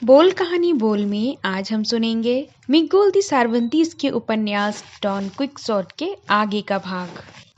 बोल कहानी बोल में आज हम सुनेंगे मिगुएल दी सर्वांतीस के उपन्यास डॉन क्विक्सोट के आगे का भाग।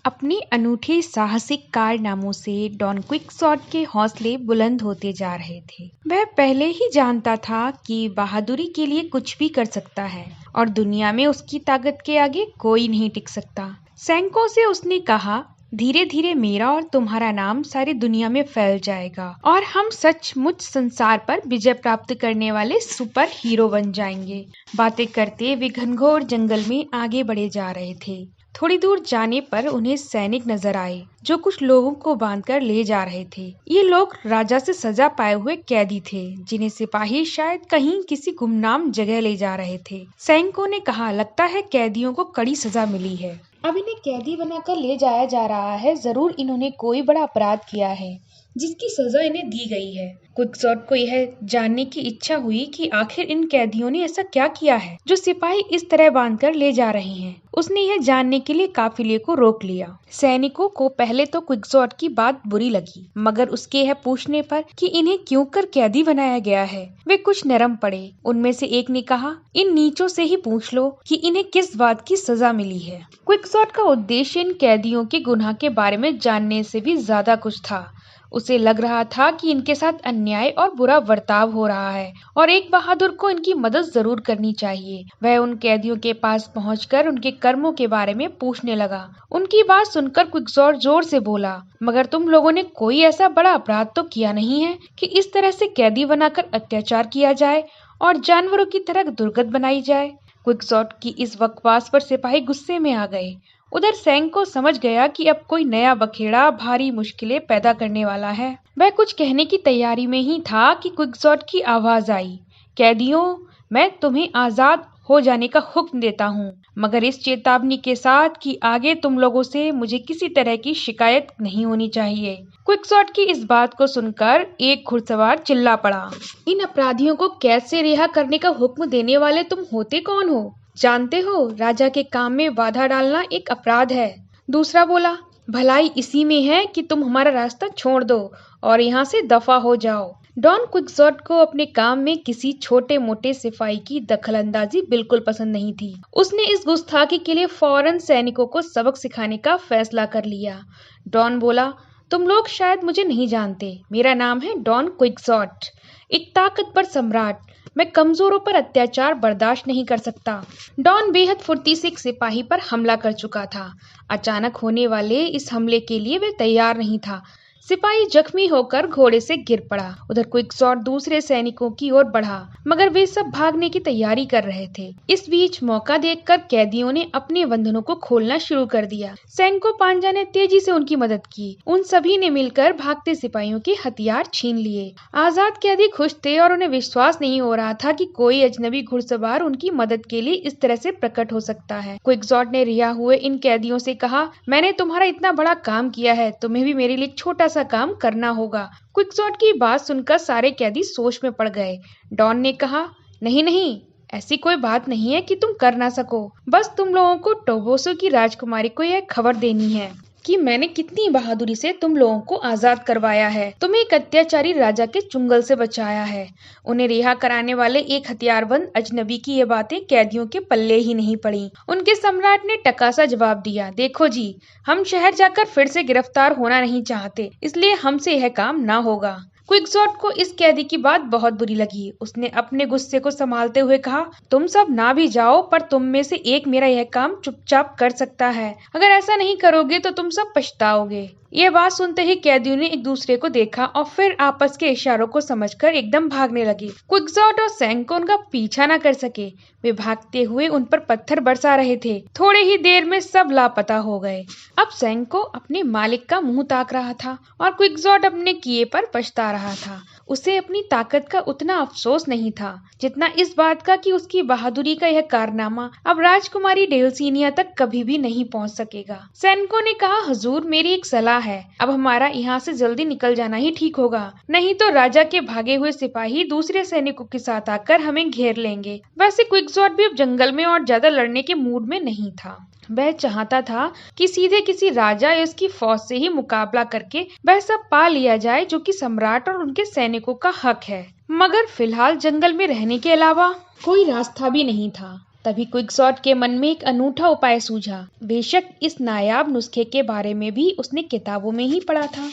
अपने अनूठे साहसिक कारनामों से डॉन क्विक्सोट के हौसले बुलंद होते जा रहे थे। वह पहले ही जानता था कि बहादुरी के लिए कुछ भी कर सकता है और दुनिया में उसकी ताकत के आगे कोई नहीं टिक सकता। सैंको से उसने कहा, धीरे धीरे मेरा और तुम्हारा नाम सारी दुनिया में फैल जाएगा और हम सचमुच संसार पर विजय प्राप्त करने वाले सुपर हीरो बन जाएंगे। बातें करते वे घनघोर जंगल में आगे बढ़े जा रहे थे। थोड़ी दूर जाने पर उन्हें सैनिक नजर आए जो कुछ लोगों को बांधकर ले जा रहे थे। ये लोग राजा से सजा पाए हुए कैदी थे जिन्हें सिपाही शायद कहीं किसी गुमनाम जगह ले जा रहे थे। सैनिकों ने कहा, लगता है कैदियों को कड़ी सजा मिली है। अब इन्हें कैदी बनाकर ले जाया जा रहा है। जरूर इन्होंने कोई बड़ा अपराध किया है जिसकी सजा इन्हें दी गई है। क्विक्सोट को यह जानने की इच्छा हुई कि आखिर इन कैदियों ने ऐसा क्या किया है जो सिपाही इस तरह बांधकर ले जा रहे हैं। उसने यह जानने के लिए काफिले को रोक लिया। सैनिकों को पहले तो क्विक्सोट की बात बुरी लगी, मगर उसके यह पूछने पर कि इन्हें क्यों कर कैदी बनाया गया है वे कुछ नरम पड़े। उनमें से एक ने कहा, इन नीचों से ही पूछ लो कि इन्हें किस बात की सजा मिली है। क्विक्सोट का उद्देश्य इन कैदियों के गुनाह के बारे में जानने से भी ज्यादा कुछ था। उसे लग रहा था कि इनके साथ अन्याय और बुरा बर्ताव हो रहा है और एक बहादुर को इनकी मदद जरूर करनी चाहिए। वह उन कैदियों के पास पहुंचकर उनके कर्मों के बारे में पूछने लगा। उनकी बात सुनकर क्विक्सोट जोर से बोला, मगर तुम लोगों ने कोई ऐसा बड़ा अपराध तो किया नहीं है कि इस तरह से कैदी बनाकर अत्याचार किया जाए और जानवरों की तरह दुर्गत बनाई जाए। क्विक्सोट की इस बकवास पर सिपाही गुस्से में आ गए। उधर सैंको समझ गया कि अब कोई नया बखेड़ा भारी मुश्किलें पैदा करने वाला है। वह कुछ कहने की तैयारी में ही था कि क्विक्सोट की आवाज आई, कैदियों, मैं तुम्हें आजाद हो जाने का हुक्म देता हूँ, मगर इस चेतावनी के साथ कि आगे तुम लोगों से मुझे किसी तरह की शिकायत नहीं होनी चाहिए। क्विक्सोट की इस बात को सुनकर एक घुड़सवार चिल्ला पड़ा, इन अपराधियों को कैद से रिहा करने का हुक्म देने वाले तुम होते कौन हो? जानते हो, राजा के काम में बाधा डालना एक अपराध है। दूसरा बोला, भलाई इसी में है कि तुम हमारा रास्ता छोड़ दो और यहाँ से दफा हो जाओ। डॉन क्विक्सोट को अपने काम में किसी छोटे मोटे सिपाही की दखलंदाजी बिल्कुल पसंद नहीं थी। उसने इस गुस्ताखी के लिए फौरन सैनिकों को सबक सिखाने का फैसला कर लिया। डॉन बोला, तुम लोग शायद मुझे नहीं जानते, मेरा नाम है डॉन क्विक्सोट, एक ताकतवर सम्राट। मैं कमजोरों पर अत्याचार बर्दाश्त नहीं कर सकता। डॉन बेहद फुर्ती से एक सिपाही पर हमला कर चुका था। अचानक होने वाले इस हमले के लिए वह तैयार नहीं था। सिपाही जख्मी होकर घोड़े से गिर पड़ा। उधर क्विक्सोट दूसरे सैनिकों की ओर बढ़ा, मगर वे सब भागने की तैयारी कर रहे थे। इस बीच मौका देखकर कैदियों ने अपने बंधनों को खोलना शुरू कर दिया। सैनिकों पांजा ने तेजी से उनकी मदद की। उन सभी ने मिलकर भागते सिपाहियों के हथियार छीन लिए। आजाद कैदी खुश थे और उन्हें विश्वास नहीं हो रहा था कि कोई अजनबी घुड़सवार उनकी मदद के लिए इस तरह से प्रकट हो सकता है। क्विक्सोट ने रिहा हुए इन कैदियों से कहा, मैंने तुम्हारा इतना बड़ा काम किया है, तुम्हें भी मेरे लिए छोटा सा काम करना होगा। क्विक्सोट की बात सुनकर सारे कैदी सोच में पड़ गए। डॉन ने कहा, नहीं नहीं, ऐसी कोई बात नहीं है कि तुम कर ना सको। बस तुम लोगों को टोबोसो की राजकुमारी को यह खबर देनी है कि मैंने कितनी बहादुरी से तुम लोगों को आजाद करवाया है, तुम्हें एक अत्याचारी राजा के चुंगल से बचाया है। उन्हें रिहा कराने वाले एक हथियारबंद अजनबी की ये बातें कैदियों के पल्ले ही नहीं पड़ी। उनके सम्राट ने टकासा जवाब दिया, देखो जी, हम शहर जाकर फिर से गिरफ्तार होना नहीं चाहते, इसलिए हमसे यह काम ना होगा। क्विक्सोट को इस कैदी की बात बहुत बुरी लगी। उसने अपने गुस्से को संभालते हुए कहा, तुम सब ना भी जाओ, पर तुम में से एक मेरा यह काम चुपचाप कर सकता है। अगर ऐसा नहीं करोगे तो तुम सब पछताओगे। ये बात सुनते ही कैदियों ने एक दूसरे को देखा और फिर आपस के इशारों को समझकर एकदम भागने लगे। क्विक्सोट और सैंको उनका पीछा न कर सके। वे भागते हुए उन पर पत्थर बरसा रहे थे। थोड़े ही देर में सब लापता हो गए। अब सैंको अपने मालिक का मुंह ताक रहा था और क्विक्सोट अपने किए पर पछता रहा था। उसे अपनी ताकत का उतना अफसोस नहीं था जितना इस बात का कि उसकी बहादुरी का यह कारनामा अब राजकुमारी डेल्सिनिया तक कभी भी नहीं पहुंच सकेगा। सैनिकों ने कहा, हुजूर, मेरी एक सलाह है। अब हमारा यहाँ से जल्दी निकल जाना ही ठीक होगा, नहीं तो राजा के भागे हुए सिपाही दूसरे सैनिकों के साथ आकर हमें घेर लेंगे। वैसे क्विकसॉर्ट भी अब जंगल में और ज्यादा लड़ने के मूड में नहीं था। वह चाहता था कि सीधे किसी राजा या उसकी फौज से ही मुकाबला करके वह सब पा लिया जाए जो कि सम्राट और उनके सैनिकों का हक है। मगर फिलहाल जंगल में रहने के अलावा कोई रास्ता भी नहीं था। तभी क्विकसॉर्ट के मन में एक अनूठा उपाय सूझा। बेशक इस नायाब नुस्खे के बारे में भी उसने किताबों में ही पढ़ा था।